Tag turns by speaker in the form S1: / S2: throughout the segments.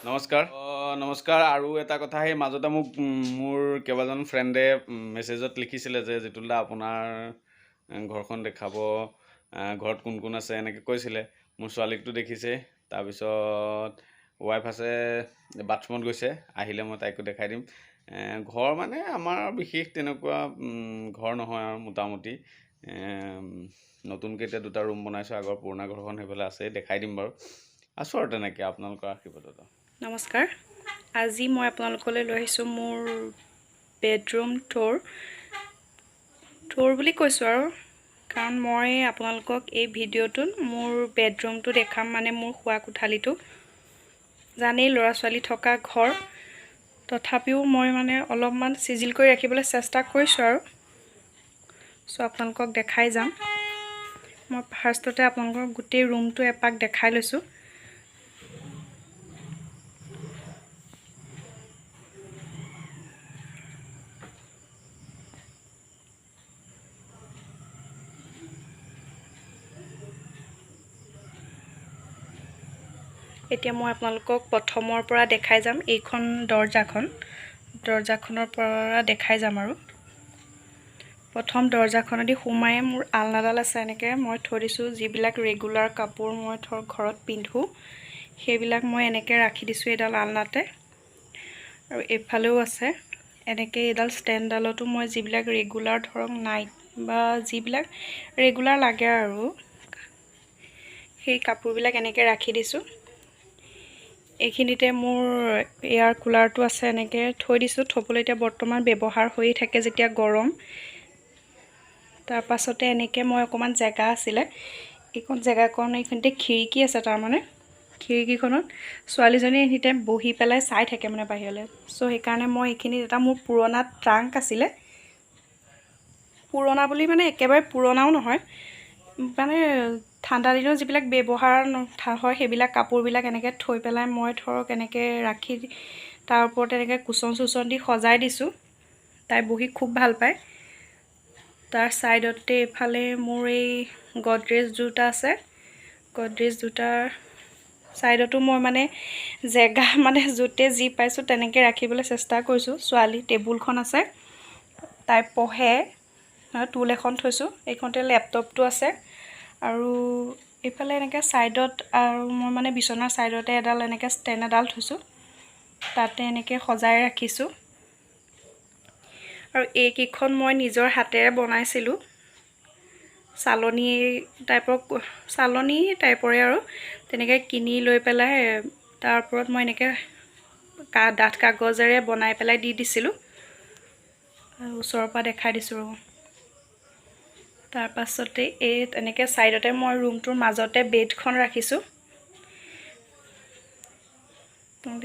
S1: নমস্কাৰ আৰু এটা কথা সেই মাজতে মোক মোৰ কেইবাজন ফ্ৰেণ্ডে মেছেজত লিখিছিলে যে জিতুলদা আপোনাৰ ঘৰখন দেখাব, ঘৰত কোন কোন আছে এনেকৈ কৈছিলে। মোৰ ছোৱালীকটো দেখিছে, তাৰপিছত ৱাইফ আছে বাথৰুমত গৈছে, আহিলে মই তাইকো দেখাই দিম। ঘৰ মানে আমাৰ বিশেষ তেনেকুৱা ঘৰ নহয় আৰু মোটামুটি নতুনকৈ এতিয়া 2টা ৰুম বনাইছোঁ, আগৰ পুৰণা ঘৰখন সেইফালে আছে, দেখাই দিম বাৰু। আছোঁ আৰু তেনেকৈ আপোনালোকৰ আশীৰ্বাদত।
S2: নমস্কাৰ, আজি মই আপোনালোকলৈ লৈ আহিছোঁ মোৰ বেডৰুম টুৰ বুলি কৈছোঁ আৰু, কাৰণ মই আপোনালোকক এই ভিডিঅ'টোত মোৰ বেডৰুমটো দেখাম, মানে মোৰ শোৱা কোঠালিটো। জানেই ল'ৰা ছোৱালী থকা ঘৰ, তথাপিও মই মানে অলপমান চিজিল কৰি ৰাখিবলৈ চেষ্টা কৰিছোঁ আৰু। চ' আপোনালোকক দেখাই যাম। মই ফাৰ্ষ্টতে আপোনালোকক গোটেই ৰুমটো এপাক দেখাই লৈছোঁ। এতিয়া মই আপোনালোকক প্ৰথমৰ পৰা দেখাই যাম। এইখন দৰজাখনৰ পৰা দেখাই যাম আৰু। প্ৰথম দৰজাখনেদি সোমাই মোৰ আলনাডাল আছে, এনেকৈ মই থৈ দিছোঁ। যিবিলাক ৰেগুলাৰ কাপোৰ মই ঘৰত পিন্ধোঁ সেইবিলাক মই এনেকৈ ৰাখি দিছোঁ এইডাল আলনাতে। আৰু এইফালেও আছে এনেকৈ এইডাল ষ্টেণ্ডডালতো মই যিবিলাক ৰেগুলাৰ ধৰক নাইট বা যিবিলাক ৰেগুলাৰ লাগে আৰু সেই কাপোৰবিলাক এনেকৈ ৰাখি দিছোঁ। এইখিনিতে মোৰ এয়াৰ কুলাৰটো আছে, এনেকৈ থৈ দিছোঁ। থ'বলৈ এতিয়া বৰ্তমান ব্যৱহাৰ হৈয়ে থাকে যেতিয়া গৰম। তাৰ পাছতে এনেকৈ মই অকণমান জেগা আছিলে, এইখন জেগাকণ এইখিনিতে খিৰিকী আছে, তাৰমানে খিৰিকীখনত ছোৱালীজনীয়ে এনিতে বহি পেলাই চাই থাকে মানে বাহিৰলৈ। চ' সেইকাৰণে মই এইখিনিত এটা মোৰ পুৰণা ট্ৰাংক আছিলে, পুৰণা বুলি মানে একেবাৰে পুৰণাও নহয়, মানে ঠাণ্ডা দিনত যিবিলাক ব্যৱহাৰ হয় সেইবিলাক কাপোৰবিলাক এনেকৈ থৈ পেলাই মই ধৰক এনেকৈ ৰাখি তাৰ ওপৰত এনেকৈ কুচন দি সজাই দিছোঁ। তাই বহি খুব ভাল পায়। তাৰ ছাইডতে এইফালে মোৰ এই গডৰেজ দুটা আছে, গডৰেজ দুটাৰ ছাইডতো মই মানে জেগা মানে য'তে যি পাইছোঁ তেনেকৈ ৰাখিবলৈ চেষ্টা কৰিছোঁ। ছোৱালী টেবুলখন আছে, তাই পঢ়ে, টুল এখন থৈছোঁ, এইখনতে লেপটপটো আছে। আৰু এইফালে এনেকৈ ছাইডত আৰু মই মানে বিচনাৰ ছাইডতে এডাল এনেকৈ ষ্টেণ্ড এডাল থৈছোঁ, তাতে এনেকৈ সজাই ৰাখিছোঁ। আৰু এইকেইখন মই নিজৰ হাতেৰে বনাইছিলোঁ, চালনী টাইপৰে আৰু তেনেকৈ কিনি লৈ পেলাই তাৰ ওপৰত মই এনেকৈ ডাঠ কাগজেৰে বনাই পেলাই দি দিছিলোঁ। ওচৰৰ পৰা দেখাই দিছোঁ। তাৰ পাছতে এই এনেকৈ ছাইডতে মই ৰুমটোৰ মাজতে বেডখন ৰাখিছোঁ,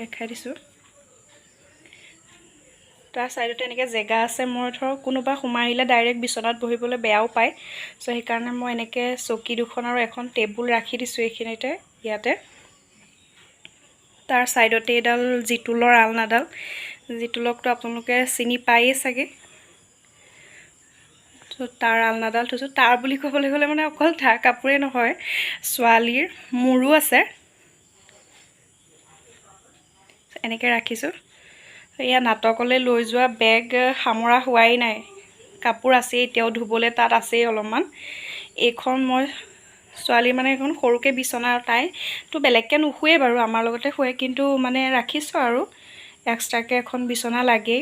S2: দেখাই দিছোঁ। তাৰ ছাইডতে এনেকৈ জেগা আছে, মই ধৰক কোনোবা সোমাই আহিলে ডাইৰেক্ট বিচনাত বহিবলৈ বেয়াও পায়। চ' সেইকাৰণে মই এনেকৈ চকী দুখন আৰু এখন টেবুল ৰাখি দিছোঁ এইখিনিতে, ইয়াতে। তাৰ ছাইডতে এডাল জিতুলৰ আলনাডাল, জিতুলকতো আপোনালোকে চিনি পায়েই চাগে। ত' তাৰ আলনাডাল থৈছোঁ। তাৰ বুলি ক'বলৈ গ'লে মানে অকল তাৰ কাপোৰেই নহয়, ছোৱালীৰ মোৰো আছে, এনেকৈ ৰাখিছোঁ। এয়া নাটকলৈ লৈ যোৱা বেগ সামৰা হোৱাই নাই, কাপোৰ আছেই এতিয়াও ধুবলৈ, তাত আছেই অলপমান। এইখন মই ছোৱালীৰ মানে এখন সৰুকৈ বিচনা, তাইতো বেলেগকৈ নুশুৱে বাৰু, আমাৰ লগতে শুৱে, কিন্তু মানে ৰাখিছোঁ আৰু এক্সট্ৰাকৈ এখন বিচনা লাগেই।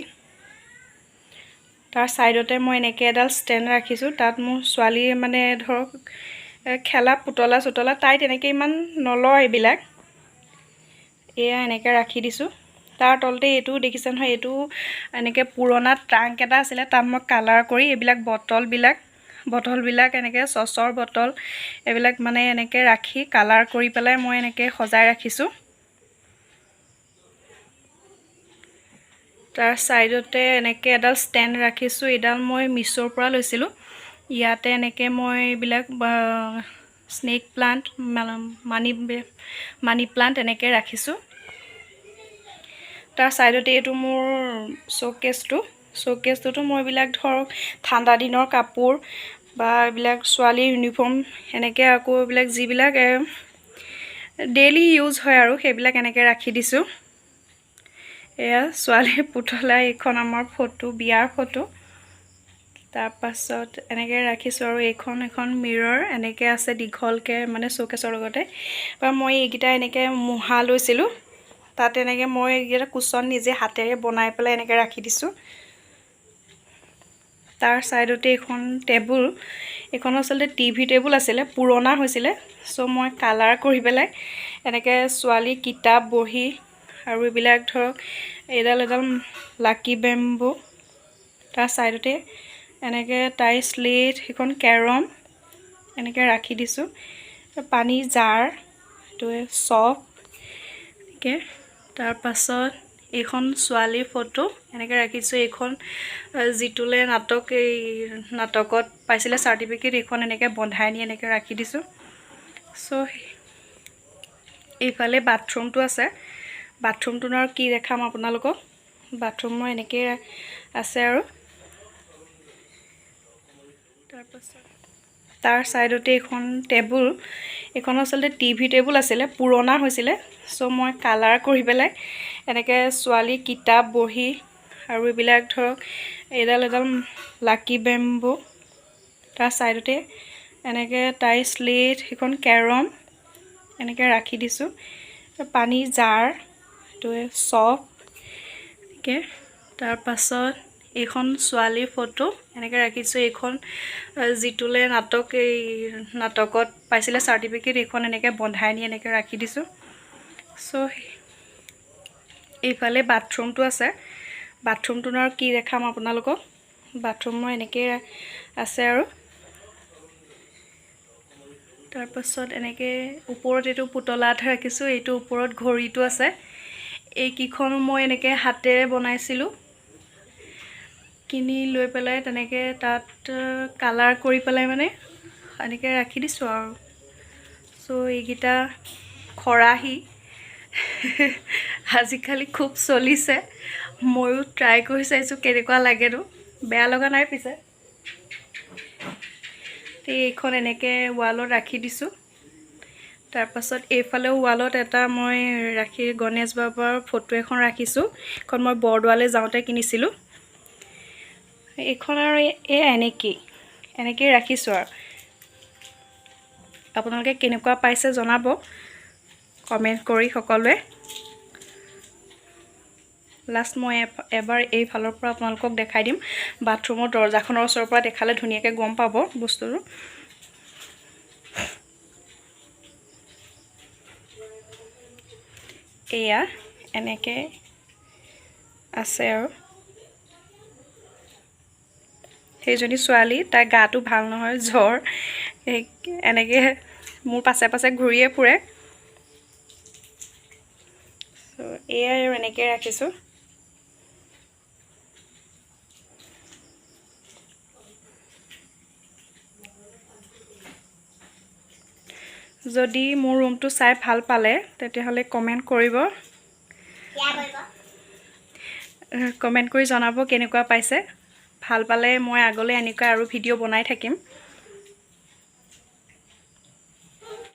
S2: তাৰ ছাইডতে মই এনেকৈ এডাল ষ্টেণ্ড ৰাখিছোঁ, তাত মোৰ ছোৱালীৰ মানে ধৰক খেলা পুতলা চুতলা, তাই তেনেকৈ ইমান নলয় এইবিলাক, এয়া এনেকৈ ৰাখি দিছোঁ। তাৰ তলতে এইটো দেখিছে নহয়, এইটো এনেকৈ পুৰণা ট্ৰাংক এটা আছিলে, তাত মই কালাৰ কৰি এইবিলাক বটলবিলাক এনেকৈ চচৰ বটল এইবিলাক মানে এনেকৈ ৰাখি কালাৰ কৰি পেলাই মই এনেকৈ সজাই ৰাখিছোঁ। তাৰ ছাইডতে এনেকৈ এডাল ষ্টেণ্ড ৰাখিছোঁ, এইডাল মই মিছ'ৰ পৰা লৈছিলোঁ। ইয়াতে এনেকৈ মই এইবিলাক স্নেক প্লাণ্ট, মানি প্লাণ্ট এনেকৈ ৰাখিছোঁ। তাৰ ছাইডতে এইটো মোৰ শ্ব'কেছটোতো মই এইবিলাক ধৰক ঠাণ্ডা দিনৰ কাপোৰ বা এইবিলাক ছোৱালীৰ ইউনিফৰ্ম, এনেকৈ আকৌ এইবিলাক যিবিলাক ডেইলি ইউজ হয় আৰু সেইবিলাক এনেকৈ ৰাখি দিছোঁ। এয়া ছোৱালীৰ পুতলা, এইখন আমাৰ ফটো, বিয়াৰ ফটো। তাৰপাছত এনেকৈ ৰাখিছোঁ আৰু এখন মিৰৰ এনেকৈ আছে দীঘলকৈ, মানে শ্ব'কেছৰ লগতে। বা মই এইকেইটা এনেকৈ মুহা লৈছিলোঁ, তাত এনেকৈ মই এইকেইটা কুশ্বন নিজে হাতেৰে বনাই পেলাই এনেকৈ ৰাখি দিছোঁ। তাৰ ছাইডতে এখন টেবুল, এইখন আচলতে টিভি টেবুল আছিলে, পুৰণা হৈছিলে। চ' মই কালাৰ কৰি পেলাই এনেকৈ ছোৱালী কিতাপ, বহি আৰু এইবিলাক ধৰক এডাল লাকি বেম্বু, তাৰ ছাইডতে এনেকৈ তাই স্লেট, সেইখন কেৰম এনেকৈ ৰাখি দিছোঁ। পানীৰ জাৰ, এইটো চফ এনেকৈ। তাৰপাছত এইখন ছোৱালীৰ ফটো এনেকৈ ৰাখিছোঁ। এইখন যিটোলে নাটকত পাইছিলে চাৰ্টিফিকেট, এইখন এনেকৈ বন্ধাই নি এনেকৈ ৰাখি দিছোঁ। চ' এইফালে বাথৰুমটো আছে। বাথৰুমটোনো আৰু কি দেখাম আপোনালোকক, বাথৰুমৰ এনেকৈ আছে আৰু। তাৰপাছত তাৰ ছাইডতে এখন টেবুল, এইখন আচলতে টিভি টেবুল আছিলে, পুৰণা হৈছিলে। চ' মই কালাৰ কৰি পেলাই এনেকৈ ছোৱালী কিতাপ, বহি আৰু এইবিলাক ধৰক এডাল লাকি বেম্বু, তাৰ ছাইডতে এনেকৈ তাই স্লেট, সেইখন কেৰম এনেকৈ ৰাখি দিছোঁ। পানীৰ জাৰ, এইটো চফ এনেকৈ। তাৰপাছত এইখন ছোৱালীৰ ফটো এনেকৈ ৰাখিছোঁ। এইখন যিটোলে নাটকত পাইছিলে চাৰ্টিফিকেট, এইখন এনেকৈ বন্ধাই নি এনেকৈ ৰাখি দিছোঁ। চ' এইফালে বাথৰুমটো আছে। বাথৰুমটোনো আৰু কি দেখাম আপোনালোকক, বাথৰুমৰ এনেকৈ আছে আৰু। তাৰপাছত এনেকৈ ওপৰত এইটো পুতলা এটা ৰাখিছোঁ, এইটো ওপৰত ঘড়ীটো আছে। এইকেইখন মই এনেকৈ হাতেৰে বনাইছিলোঁ, কিনি লৈ পেলাই তেনেকৈ তাত কালাৰ কৰি পেলাই মানে এনেকৈ ৰাখি দিছোঁ আৰু। চ' এইকেইটা খৰাহি আজিকালি খুব চলিছে, ময়ো ট্ৰাই কৰি চাইছোঁ কেনেকুৱা লাগেনো, বেয়া লগা নাই পিছে। এইখন এনেকৈ ৱালত ৰাখি দিছোঁ। তাৰপাছত এইফালেও ৱালত এটা মই গণেশ বাবাৰ ফটো এখন ৰাখিছোঁ। এইখন মই বৰদোৱালৈ যাওঁতে কিনিছিলোঁ। এইখন আৰু এনেকেই ৰাখিছোঁ আৰু। আপোনালোকে কেনেকুৱা পাইছে জনাব কমেণ্ট কৰি সকলোৱে। লাষ্ট মই এবাৰ এইফালৰ পৰা আপোনালোকক দেখাই দিম। বাথৰুমৰ দৰজাখনৰ ওচৰৰ পৰা দেখালে ধুনীয়াকৈ গম পাব বস্তুটো। এয়া এনেকৈ আছে আৰু। সেইজনী ছোৱালী, তাইৰ গাটো ভাল নহয়, জ্বৰ, এনেকৈ মোৰ পাছে পাছে ঘূৰিয়ে ফুৰে। চ' এয়াই আৰু এনেকৈ ৰাখিছোঁ। যদি মোৰ ৰুমটো চাই ভাল পালে তেতিয়াহ'লে কমেণ্ট কৰি জনাব কেনেকুৱা পাইছে। ভাল পালে মই আগলৈ এনেকুৱা আৰু ভিডিঅ' বনাই থাকিম।